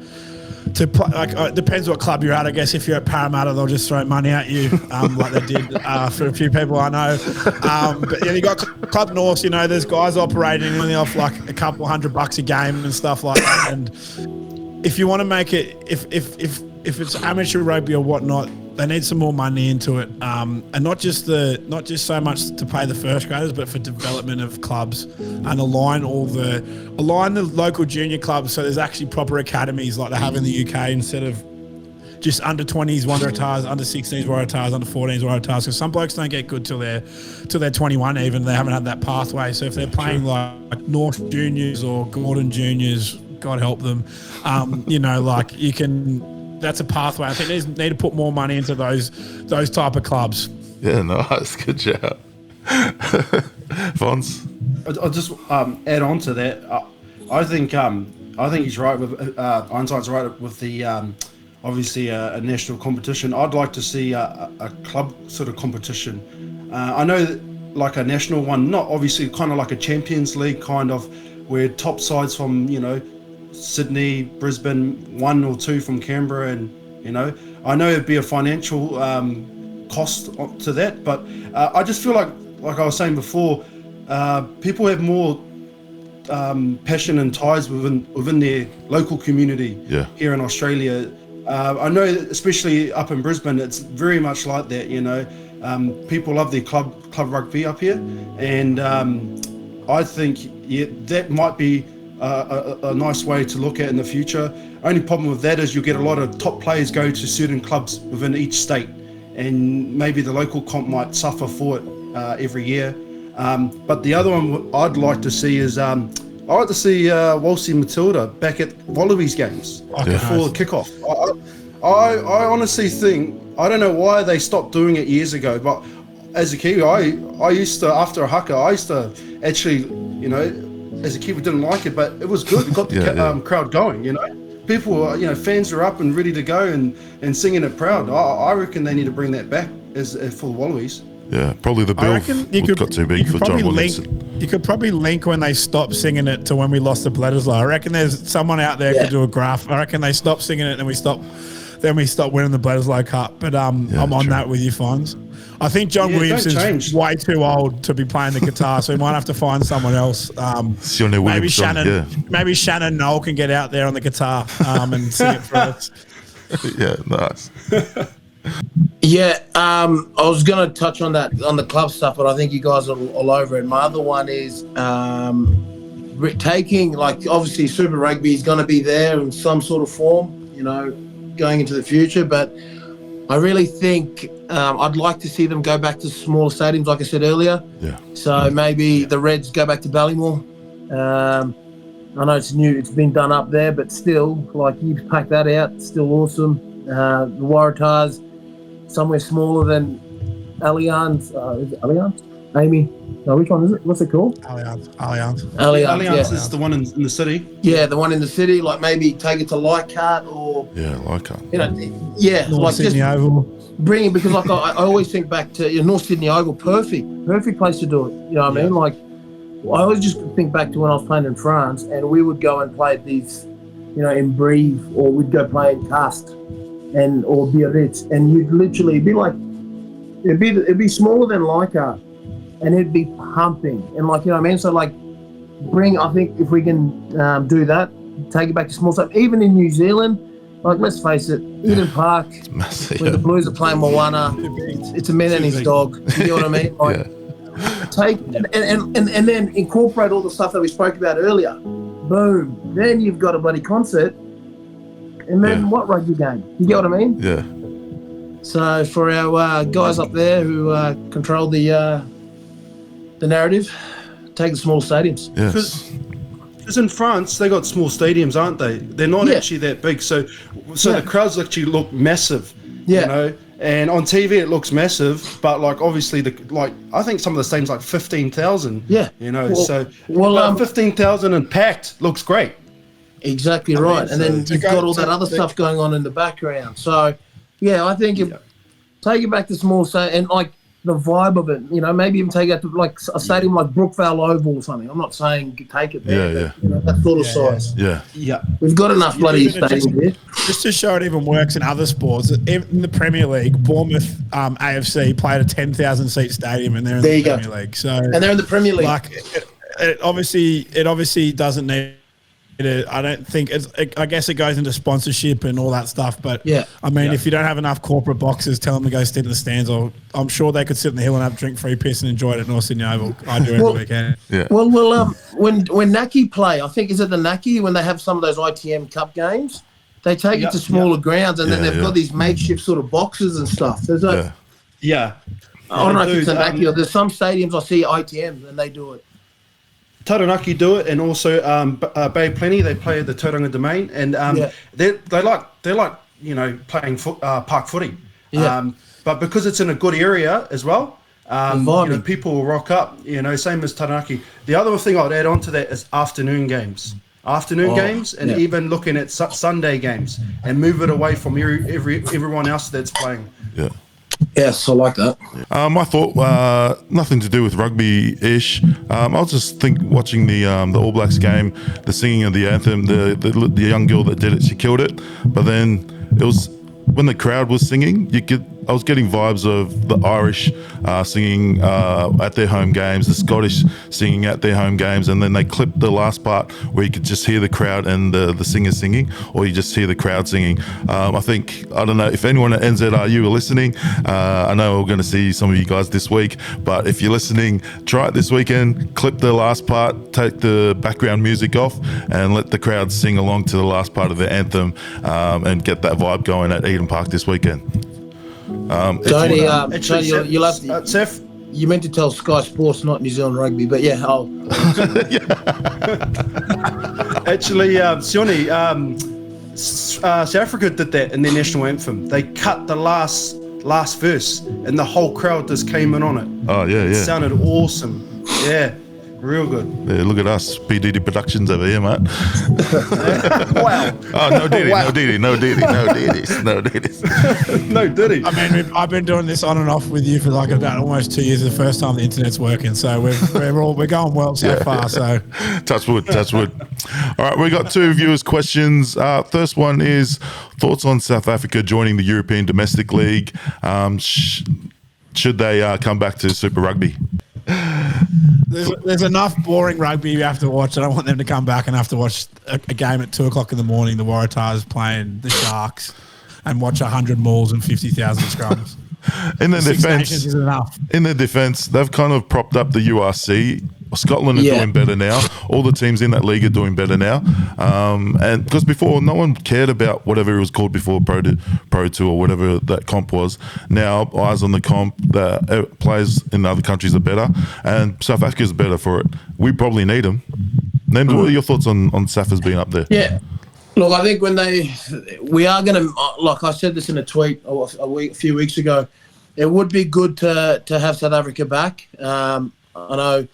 play. Like, it depends what club you're at. I guess if you're at Parramatta, they'll just throw money at you, like they did for a few people I know. But you got Club North. There's guys operating only off like a couple $100 a game and stuff like that. And if you want to make it, if it's amateur rugby or whatnot, they need some more money into it, and not just so much to pay the first graders, but for development of clubs, and align the local junior clubs so there's actually proper academies like they have in the UK, instead of just under 20s Waratahs, under 16s Waratahs, under 14s Waratahs. Because some blokes don't get good till they're 21 even. They haven't had that pathway. So if they're playing like North Juniors or Gordon Juniors, God help them, you can. That's a pathway. I think they need to put more money into those type of clubs. Yeah, nice, good job. Fons? I'll just add on to that. I think he's right with Ironside's right with the obviously a national competition. I'd like to see a club sort of competition. I know that, like a national one, not obviously kind of like a Champions League kind of, where top sides from Sydney, Brisbane, 1 or 2 from Canberra, and I know it'd be a financial cost to that, but I just feel like I was saying before, people have more passion and ties within their local community here in Australia I know, that especially up in Brisbane, it's very much like that. You know, people love their club rugby up here, and I think that might be a nice way to look at in the future. Only problem with that is you get a lot of top players go to certain clubs within each state, and maybe the local comp might suffer for it every year. But the other one I'd like to see is I'd like to see Walsey Matilda back at Wallabies games before the kickoff. I honestly think, I don't know why they stopped doing it years ago, but as a Kiwi, I used to, after a haka, I used to actually, you know, as a Kiwi didn't like it, but it was good. It got the crowd going, you know. People, you know, fans are up and ready to go and singing it proud. I reckon they need to bring that back as for the Wallabies. Yeah, probably the bill got too big for John Williamson. You could probably link when they stopped singing it to when we lost to Bledisloe. I reckon there's someone out there could do a graph. I reckon they stopped singing it and we stopped winning the Bledisloe Cup. But I'm on that with you, Fonz. I think John Williamson's way too old to be playing the guitar, so we might have to find someone else. Maybe Shannon Knoll can get out there on the guitar and sing it for us. Yeah, nice. Yeah, I was going to touch on that, on the club stuff, but I think you guys are all over it. My other one is taking, like, obviously Super Rugby is going to be there in some sort of form, you know, going into the future, but I really think I'd like to see them go back to smaller stadiums, like I said earlier. Yeah. So maybe the Reds go back to Ballymore. I know it's new, it's been done up there, but still, like, you pack that out, it's still awesome. The Waratahs, somewhere smaller than Allianz. Is it Allianz? Amy? No, which one is it? What's it called? Allianz is the one in the city. Yeah, the one in the city. Like maybe take it to Leichhardt or... Yeah, Leichhardt. You know, yeah. North like Sydney just Oval. Bring it, because like I always think back to North Sydney Oval, perfect place to do it. You know what I mean? Like, I always just think back to when I was playing in France and we would go and play at these, you know, in Brive, or we'd go play in Cast or Biarritz, and you'd literally be like, it'd be smaller than Leichhardt, and it'd be pumping, and like, you know what I mean? So like, I think if we can do that, take it back to small stuff. Even in New Zealand, like, let's face it, Eden Park, when the Blues are playing Moana, it's a man and his dog. You know what I mean? Like, take and then incorporate all the stuff that we spoke about earlier. Boom. Then you've got a bloody concert. And then what rugby game? You get what I mean? Yeah. So for our guys up there who control the narrative, take the small stadiums. Yes. Because in France, they got small stadiums, aren't they? They're not actually that big. So the crowds actually look massive. Yeah. You know? And on TV it looks massive, but like obviously I think some of the stadiums like 15,000. Yeah. You know, 15,000 and packed looks great. Exactly right. And then you've got all that other stuff going on in the background. So yeah, I think take it back to small stadium and like the vibe of it, you know, maybe even take it to like a stadium like Brookvale Oval or something. I'm not saying take it there, but, you know, that sort of size. Yeah. We've got enough bloody stadiums here. Just to show it even works in other sports, in the Premier League, Bournemouth AFC played a 10,000 seat stadium, and they're in the Premier League. So, and they're in the Premier League. Like, it obviously doesn't need. I don't think I guess it goes into sponsorship and all that stuff, but I mean, if you don't have anaugh corporate boxes, tell them to go sit in the stands, or I'm sure they could sit in the hill and have drink free piss and enjoy it at North Sydney Oval. I do every weekend. Yeah. Well, when Naki play, I think, is it the Naki, when they have some of those ITM Cup games, they take it to smaller grounds, and then they've got these makeshift sort of boxes and stuff. There's I don't know if it's the Naki, or there's some stadiums I see ITM and they do it. Taranaki do it, and also Bay Plenty, they play at the Tauranga Domain, and they like you know, playing park footy. But because it's in a good area as well, you know, people will rock up. You know, same as Taranaki. The other thing I'd add on to that is afternoon games, and even looking at Sunday games, and move it away from everyone else that's playing. Yeah. Yes, I like that. I thought nothing to do with rugby-ish. I was just watching the All Blacks game, the singing of the anthem. The young girl that did it, she killed it. But then it was when the crowd was singing, you I was getting vibes of the Irish singing at their home games, the Scottish singing at their home games, and then they clipped the last part where you could just hear the crowd and the singers singing, or you just hear the crowd singing. I don't know if anyone at NZRU are listening. I know we're going to see some of you guys this week, but if you're listening, try it this weekend. Clip the last part, take the background music off, and let the crowd sing along to the last part of the anthem, and get that vibe going at Eden Park this weekend. Tony, you'll have to, Seth? you meant to tell Sky Sports, not New Zealand Rugby, but yeah, I'll. Actually, Sione, South Africa did that in their national anthem. They cut the last verse, and the whole crowd just came in on it. Oh, yeah. It sounded awesome. Yeah, real good. Yeah, look at us, PDD Productions over here, mate. Wow. Oh, no Diddy. Wow. No Diddy. No, did he? I mean, I've been doing this on and off with you for like about almost 2 years. The first time the internet's working, so we're going well so far. So, touch wood. All right, we got 2 viewers' questions. First one is thoughts on South Africa joining the European Domestic League. Should they come back to Super Rugby? there's enough boring rugby you have to watch. I don't want them to come back and have to watch a game at 2:00 in the morning. The Waratahs playing the Sharks, and watch 100 mauls and 50,000 scrums. In their defence, is enough. In their defence, they've kind of propped up the URC. Scotland are doing better now. All the teams in that league are doing better now. And because before, no one cared about whatever it was called before, Pro 2 or whatever that comp was. Now, eyes on the comp, the players in other countries are better, and South Africa's better for it. We probably need them. Names, what are your thoughts on Safas being up there? Yeah. Look, I think we are going to, like I said this in a tweet a few weeks ago, it would be good to have South Africa back. I know,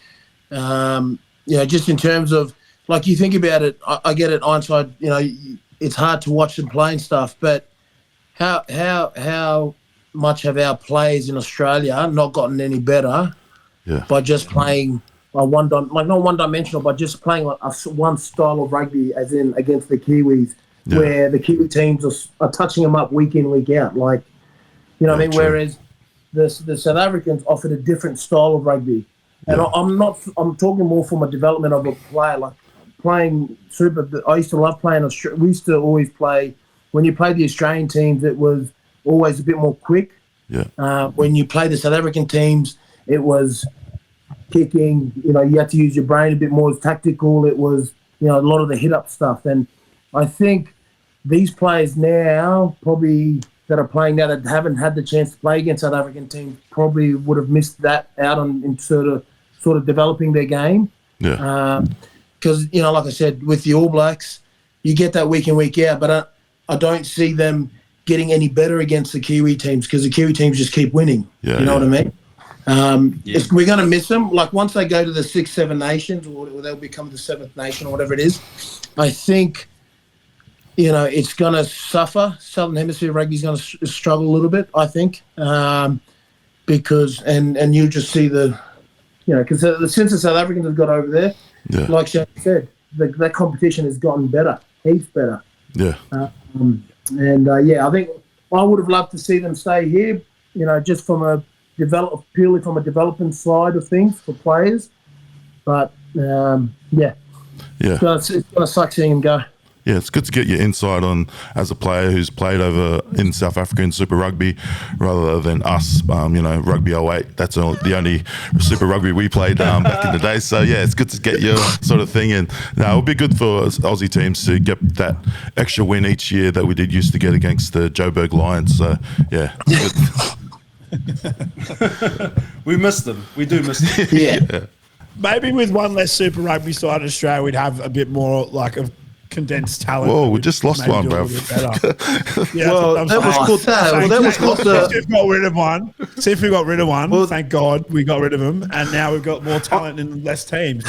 just in terms of, like, you think about it, I get it, Ironside, it's hard to watch them play and stuff, but how much have our players in Australia not gotten any better by just playing not one-dimensional, but just playing like one style of rugby, as in against the Kiwis, where the Kiwi teams are touching them up week in, week out. Like, you know what I mean? True. Whereas the South Africans offered a different style of rugby. And I'm talking more from a development of a player, like playing super. I used to love playing. We used to always play, when you played the Australian teams, it was always a bit more quick. Yeah. When you play the South African teams, it was kicking, you had to use your brain a bit more. It was tactical. It was, a lot of the hit-up stuff. And I think these players now, probably that are playing now, that haven't had the chance to play against South African teams, probably would have missed that out in sort of developing their game. Yeah. Because, like I said, with the All Blacks, you get that week in, week out, but I don't see them getting any better against the Kiwi teams, because the Kiwi teams just keep winning. Yeah, what I mean? We're going to miss them. Like, once they go to the 6, 7 nations, or they'll become the 7th nation or whatever it is, I think, it's going to suffer. Southern Hemisphere rugby is going to struggle a little bit, I think, because, and you just see because since the South Africans have got over there, like Shane said, that competition has gotten better, heaps better. Yeah. I think I would have loved to see them stay here, just purely from a development side of things for players. But, it's going to suck seeing them go. Yeah, it's good to get your insight on, as a player who's played over in South Africa in Super Rugby, rather than us, Rugby 08. That's the only Super Rugby we played back in the day. So, it's good to get your sort of thing. And it would be good for Aussie teams to get that extra win each year that we did used to get against the Joburg Lions. So, we missed them. We do miss them. Yeah. Maybe with one less Super Rugby side in Australia, we'd have a bit more like a condensed talent. Whoa, we just lost one, bro. that was called See if we got rid of one. See if we got rid of one. Well, thank God we got rid of him, and now we've got more talent in less teams.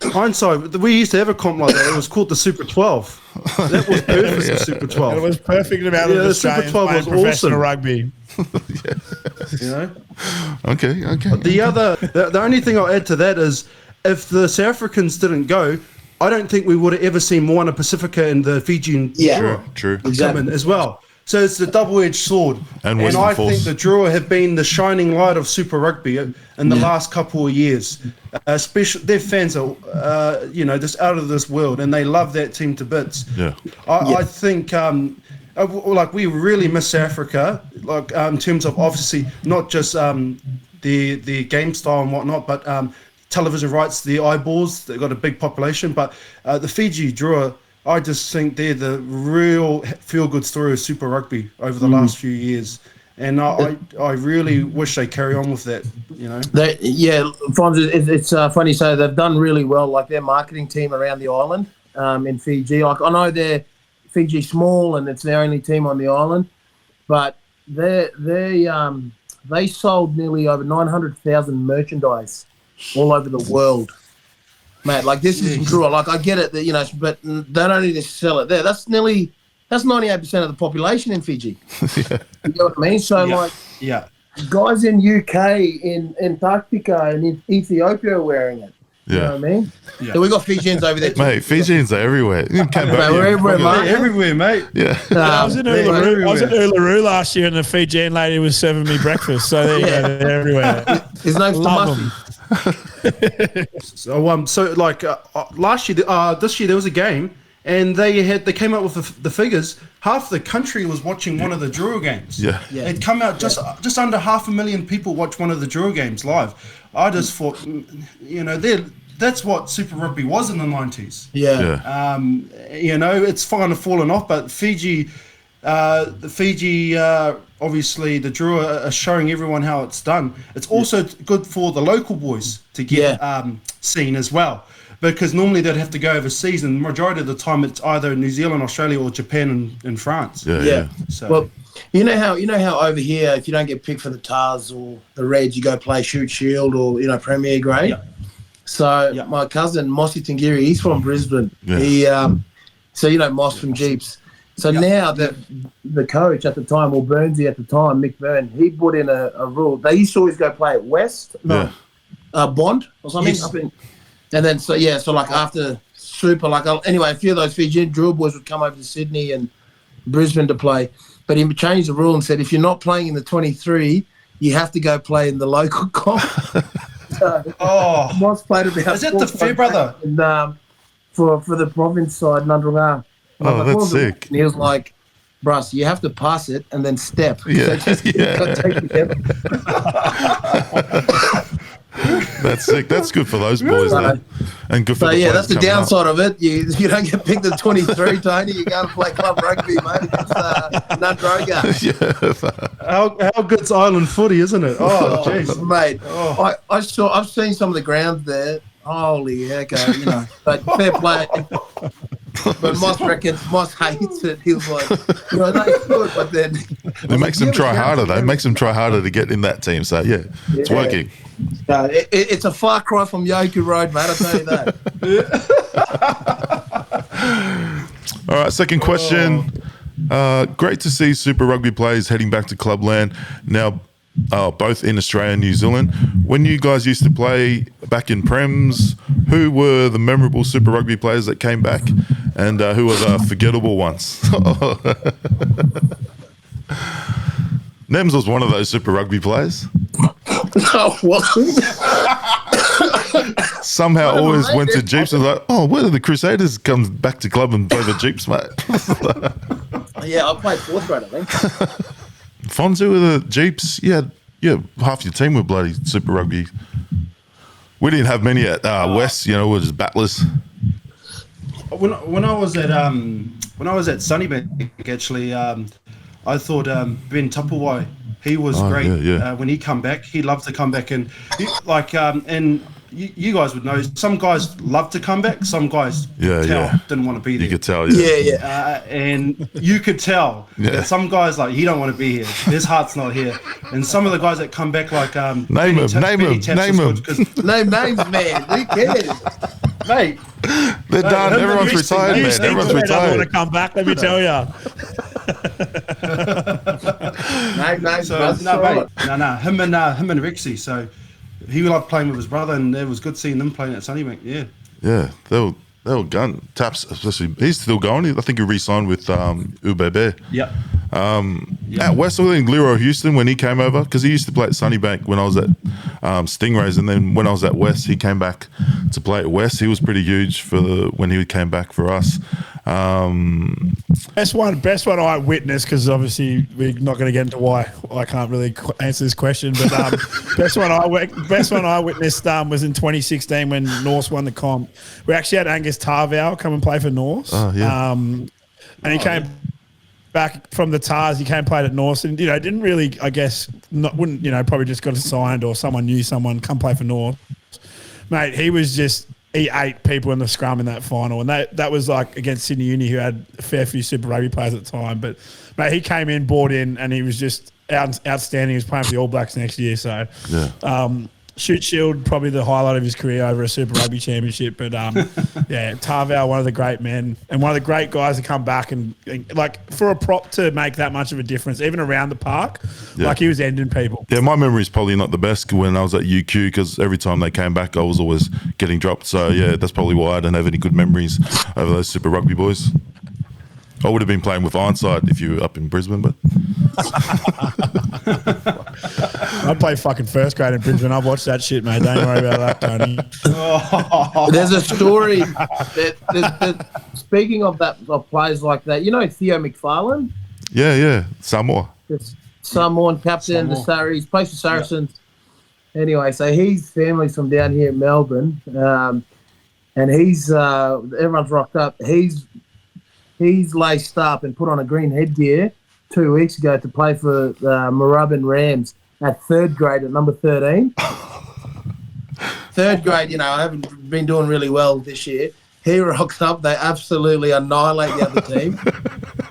Hindsight, we used to have a comp like that. It was called the Super 12. That was perfect for Super 12. It was perfect amount of Australians playing professional rugby. Okay. The only thing I'll add to that is, if the South Africans didn't go, I don't think we would have ever seen Moana Pacifica and the Fijian true come in as well. So it's the double-edged sword. And And I Force. think the Drua have been the shining light of Super Rugby in the last couple of years. Especially their fans are, just out of this world, and they love that team to bits. Yeah. I think, we really miss Africa, in terms of obviously not just the game style and whatnot, but television rights, the eyeballs. They've got a big population, but the Fiji Drua, I just think they're the real feel-good story of Super Rugby over the last few years, and I really wish they carry on with that. Fonz, it's funny you say they've done really well. Like their marketing team around the island in Fiji. Like I know they're Fiji small and it's their only team on the island, but they sold nearly over 900,000 merchandise all over the world. Mate, like this is true. Like I get it that but they don't need to sell it there. That's 98% of the population in Fiji. Yeah. You know what I mean? So guys in UK, in Antarctica, and in Ethiopia are wearing it. You know what I mean? Yeah. So we got Fijians over there too. Mate, Fijians are everywhere. Cambodia, we're everywhere, mate. Everywhere, mate. Yeah. I was in Uluru last year, and the Fijian lady was serving me breakfast. So there you go, they're everywhere. His name's Tomasi. Last year, this year there was a game, and they came out with the figures. Half the country was watching one of the Drua games. Yeah. It come out just under 500,000 people watch one of the Drua games live. I just thought, that's what Super Rugby was in the 90s. Yeah. It's kind of fallen off, but Fiji, obviously the Drua are showing everyone how it's done. It's also good for the local boys to get seen as well, because normally they'd have to go overseas, and the majority of the time it's either New Zealand, Australia, or Japan and France. Yeah. So, well, you know how over here, if you don't get picked for the Tars or the Reds, you go play Shoot Shield or Premier Grade. Yeah. So my cousin Mossy Tingiri, he's from Brisbane. Yeah. He, Moss from Jeeps. So now the coach at the time, or Burnsy at the time, Mick Byrne, he put in a rule. They used to always go play at West, Bond or something. Yes. And then so like after Super, anyway, a few of those Fijian Drua boys would come over to Sydney and Brisbane to play. But he changed the rule and said if you're not playing in the 23, you have to go play in the local comp. Moss played about. Is that the fair brother? And, for the province side in Underarm. Oh, that's sick. And he was like, Bruss, you have to pass it and then step. Yeah. That's sick. That's good for those boys, though. And good for the that's the downside of it. You don't get picked at 23, Tony. You go to play club rugby, mate. It's Nadroga. How good's island footy, isn't it? Oh, jeez. Mate. Oh. I've seen some of the grounds there. Holy heck, but fair play. But Moss hates it. He was like, that's good, but then it makes them try harder, though. It makes them try harder to get in that team. So it's working. It's a far cry from Yoku Road, mate. I'll tell you that. All right, second question. Great to see Super Rugby players heading back to clubland now. Both in Australia and New Zealand. When you guys used to play back in Prems, who were the memorable Super Rugby players that came back, and who were the forgettable ones? Nems was one of those Super Rugby players. Somehow always went to Jeeps and was like, where did the Crusaders come back to club and play the Jeeps, mate? Yeah, I played fourth grade, I think. Fonzu with the Jeeps, half your team were bloody Super Rugby. We didn't have many at West, we're just battlers. When I was at Sunnybank, actually, I thought Ben Tupperwai, he was great. When he come back, he loved to come back, and you guys would know, some guys love to come back, some guys didn't want to be there. You could tell, and you could tell that some guys, he don't want to be here. His heart's not here. And some of the guys that come back, name him. Name names, man. Who cares? Mate. They're done. Everyone's retired, man. Everyone's retired. I want to come back, let me tell you. Him and Rexy, so he loved playing with his brother, and it was good seeing them playing at Sunnybank. Yeah, they They were gun. Taps, especially, he's still going. I think he re-signed with UBB. Yep. At West, I think Leroy Houston, when he came over, because he used to play at Sunnybank when I was at Stingrays, and then when I was at West, he came back to play at West. He was pretty huge when he came back for us. Best one I witnessed, because obviously we're not going to get into why I can't really answer this question, but best one I witnessed was in 2016 when Norse won the comp. We actually had Angus Tarvow come and play for Norse. Oh, yeah. And he came back from the Tars. He came and played at Norse, and didn't really, I guess, wouldn't probably just got signed, or someone knew someone come play for Norse. Mate, he ate people in the scrum in that final, and that was like against Sydney Uni, who had a fair few Super Rugby players at the time. But mate, he came in, bought in, and he was just outstanding. He was playing for the All Blacks next year, so Shoot Shield, probably the highlight of his career over a Super Rugby championship. But Tarvow, one of the great men and one of the great guys to come back and like for a prop to make that much of a difference, even around the park, like he was ending people. Yeah, my memory is probably not the best when I was at UQ, because every time they came back, I was always getting dropped. So yeah, that's probably why I don't have any good memories over those Super Rugby boys. I would have been playing with Ironside if you were up in Brisbane, but I played fucking first grade in Brisbane. I've watched that shit, mate. Don't worry about that, Tony. There's a story that speaking of players like that, Theo McFarlane? Yeah, Samoa. Samoan captain, the Saracens, plays for Saracens. Yep. Anyway, so his family's from down here in Melbourne, and he's everyone's rocked up. He's laced up and put on a green headgear 2 weeks ago to play for the Moorabbin Rams at third grade at number 13. Third grade, I haven't been doing really well this year. He rocks up. They absolutely annihilate the other team.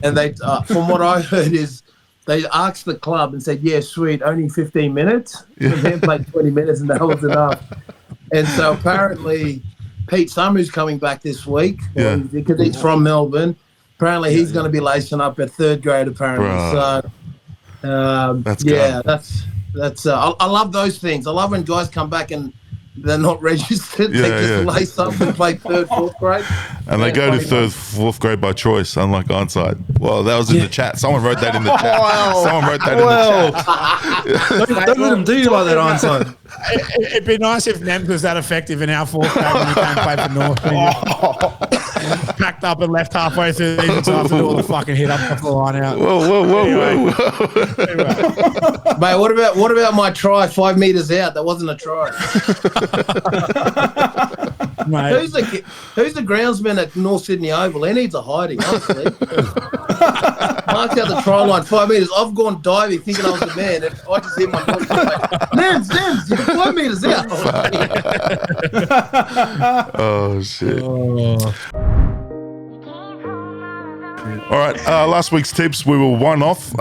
And they, from what I heard, is they asked the club and said, yeah, sweet, only 15 minutes. Yeah. And then played 20 minutes and that was enough. And so apparently Pete Summer's coming back this week because he's from Melbourne. Apparently, he's going to be lacing up at third grade. Apparently, so that's. I love those things. I love when guys come back and they're not registered. They just lace up and play third, fourth grade. And they go to third, fourth grade by choice, unlike Ironside. Well, that was in the chat. Someone wrote that in the chat. Someone wrote that in the chat. Don't let them do you like that, Ironside. It'd be nice if Nem was that effective in our fourth grade when we came play for North. Packed up and left halfway through the season, so I have to do all the fucking hit up off the line out. Whoa. Anyway. Mate, what about my try 5 meters out? That wasn't a try. Mate. Who's the groundsman at North Sydney Oval? He needs a hiding, honestly. Marked out the try line 5 meters. I've gone diving thinking I was the man, and I just hear my voice like, Nems, you're 5 meters out. Oh, shit. All right, last week's tips, we were one off.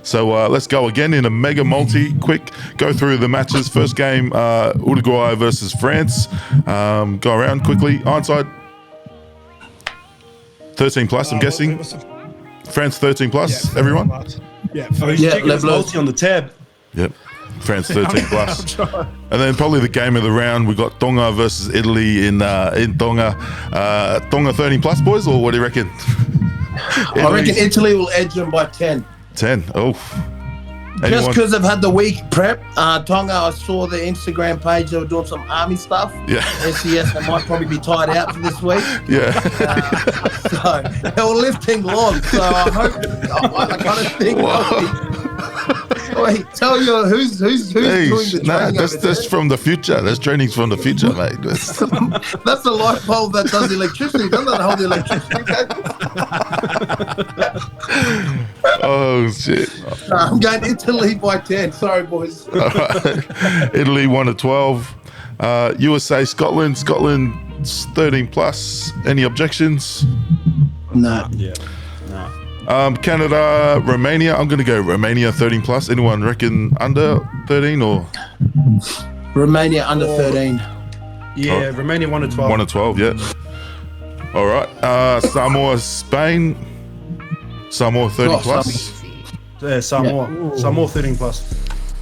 So let's go again in a mega multi. Quick, go through the matches. First game, Uruguay versus France. Go around quickly. Ironside, 13 plus, I'm guessing. France 13 plus, everyone? Yeah. Let's multi on the tab. Yep. France 13 plus. And then probably the game of the round, we got Tonga versus Italy in Tonga. Tonga 13 plus, boys, or what do you reckon? I reckon Italy will edge them by 10. 10, oh. Just because they've had the week prep. Tonga, I saw the Instagram page, they were doing some army stuff. Yeah. SCS, they might probably be tied out for this week. Yeah. So they were lifting logs, so I hope, I kind of think wait, tell you who's doing the training. That's from the future. That's training's from the future, mate. That's the light bulb that does electricity. Doesn't that hold the electricity? Oh, shit. I'm going Italy by 10. Sorry, boys. All right. Italy 1-12. USA, Scotland. Scotland's 13 plus. Any objections? No. Yeah. Canada, Romania. I'm going to go Romania 13 plus. Anyone reckon under 13 or? Romania under 13. Yeah, Romania 1-12. 1-12, yeah. All right. Samoa, Spain. Samoa 13 plus. Yeah, Samoa. Yeah. Samoa 13 plus.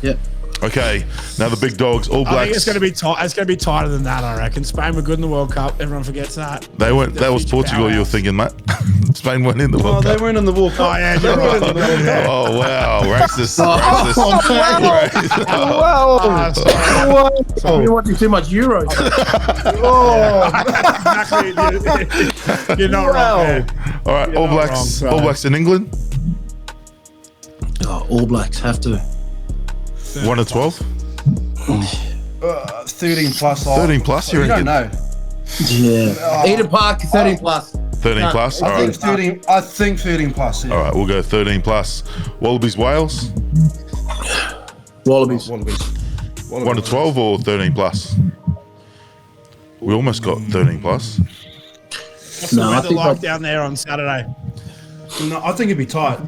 Yep. Okay, now the big dogs, All I Blacks. think it's going to be tight. It's going to be tighter than that, I reckon. Spain were good in the World Cup. Everyone forgets that. They went. That was Portugal. You were thinking, Matt. Spain went in the World they Cup. weren't in the World Cup. Oh yeah, you're right. Yeah. Oh wow, racist. Oh, Racist. Ah, sorry. So you're watching too much Euros. Exactly. You're not wrong. Man. All right, You're All not Blacks. wrong, All Blacks in England. Oh, All Blacks have to. 1 to 12. 13 plus. 13 plus. You You don't reckon? know. Yeah. Eden Park, 13 plus. 13 plus. All I think right. 13. I think 13 plus. Yeah. All right, we'll go 13 plus. Wallabies, Wales. Wallabies. 1 to 12 or 13 plus. We almost got 13 plus. What's the weather like down there on Saturday? No, I think it'd be tight.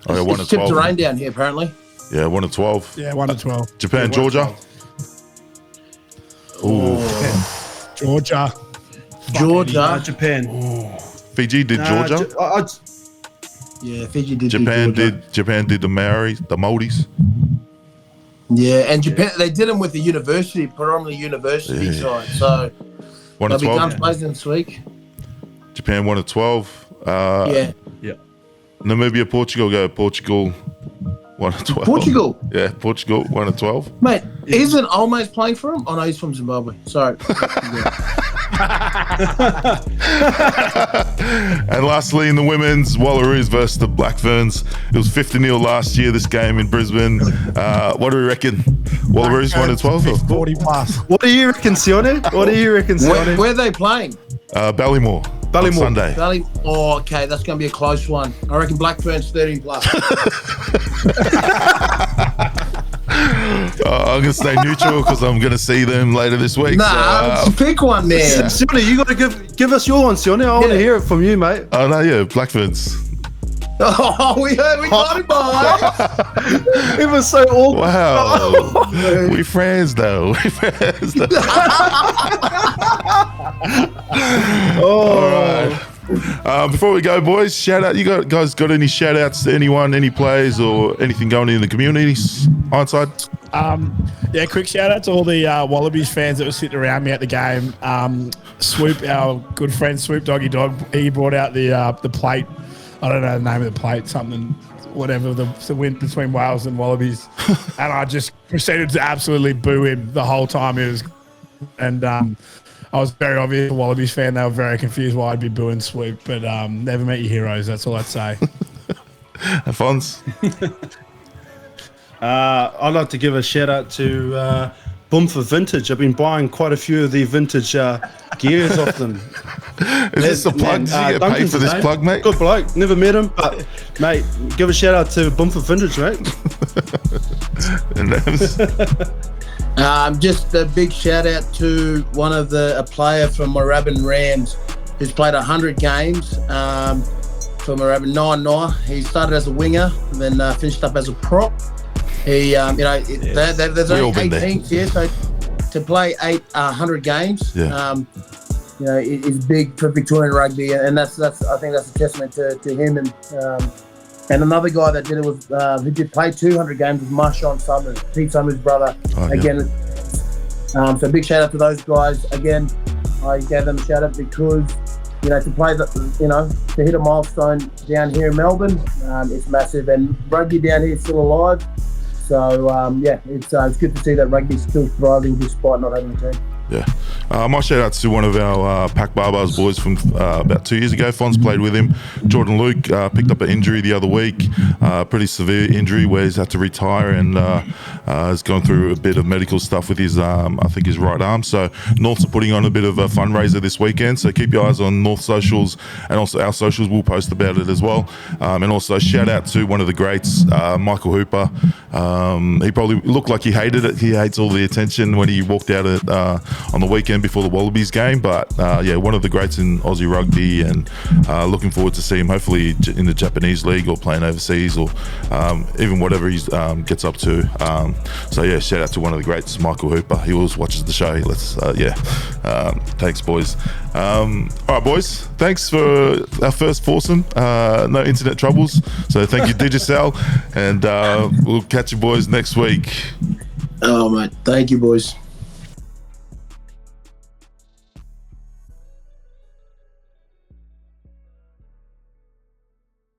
Okay, 1 to It's tipped to 12. rain down here, apparently. Yeah, 1 to 12. Yeah, 1 to 12. Japan, Georgia. Ooh. Georgia. Georgia. Japan. Fiji did Georgia. Yeah, Fiji did. Japan beat Georgia. did the Maoris, the Maldives. Yeah, and Japan, they did them with the university, predominantly university side. So 1 to they'll be 12. guns blazing this week. Japan 1 to 12. Yeah. Namibia, Portugal, go Portugal 1 to 12. Portugal. Yeah, Portugal 1 to 12. Mate, isn't Olma's playing for him? Oh, no, he's from Zimbabwe. Sorry. And lastly, in the women's, Wallaroos versus the Black Ferns. It was 50-0 last year, this game in Brisbane. What do we reckon? Wallaroos 1 to 12? Or? 40 plus. What do you reckon, Sione? What do you reckon, Sione? Where are they playing? Ballymore. On Sunday. Valley. Oh, okay, that's going to be a close one. I reckon Black Ferns 13 plus. I'm going to stay neutral because I'm going to see them later this week. Nah, pick one there. Sione, you got to give us your one, Sione. I want to hear it from you, mate. Oh, no, yeah, Black Ferns. Oh, we got it, boy. It was so awkward. Wow. We friends, though. We friends, though. All right. Before we go, boys, shout out. You guys got any shout outs to anyone, any players, or anything going in the communities? Hindsight? Yeah, quick shout out to all the Wallabies fans that were sitting around me at the game. Swoop, our good friend Swoop Doggy Dog, he brought out the plate. I don't know the name of the plate, something, whatever, the win between Wales and Wallabies. And I just proceeded to absolutely boo him the whole time. I was very obvious a Wallabies fan. They were very confused why I'd be booing Swoop, but never met your heroes. That's all I'd say. Alphonse? I'd like to give a shout out to Boom for Vintage. I've been buying quite a few of the vintage gears off them. Is this a plug? Did you get paid for this plug, mate? Good bloke. Never met him, but mate, give a shout out to Boom for Vintage, mate. And Just a big shout out to a player from Moorabbin Rams who's played 100 games for Moorabbin. Noah. He started as a winger, and then finished up as a prop. He, there's only 8 teams here, so to play 100 games, is big for Victorian rugby, and that's I think that's a testament to him and another guy that did it was who did play 200 games was Marshawn Summers, Pete Summers' brother. Again, so big shout out to those guys. Again, I gave them a shout out because to play to hit a milestone down here in Melbourne, it's massive, and rugby down here is still alive. So it's good to see that rugby's still thriving despite not having a team. Yeah. My shout out to one of our Pac Barbars boys from about 2 years ago. Fons played with him. Jordan Luke picked up an injury the other week, pretty severe injury where he's had to retire and has gone through a bit of medical stuff with his, I think his right arm. So Norths are putting on a bit of a fundraiser this weekend. So keep your eyes on North socials and also our socials. We'll post about it as well. And also shout out to one of the greats, Michael Hooper. He probably looked like he hated it. He hates all the attention when he walked out on the weekend before the Wallabies game, but one of the greats in Aussie rugby, and looking forward to see him hopefully in the Japanese league or playing overseas or even whatever he gets up to. Shout out to one of the greats, Michael Hooper. He always watches the show. Thanks, boys. All right, boys, thanks for our first foursome. No internet troubles, so thank you, Digicel, and we'll catch you boys next week. Oh, mate. Thank you, boys.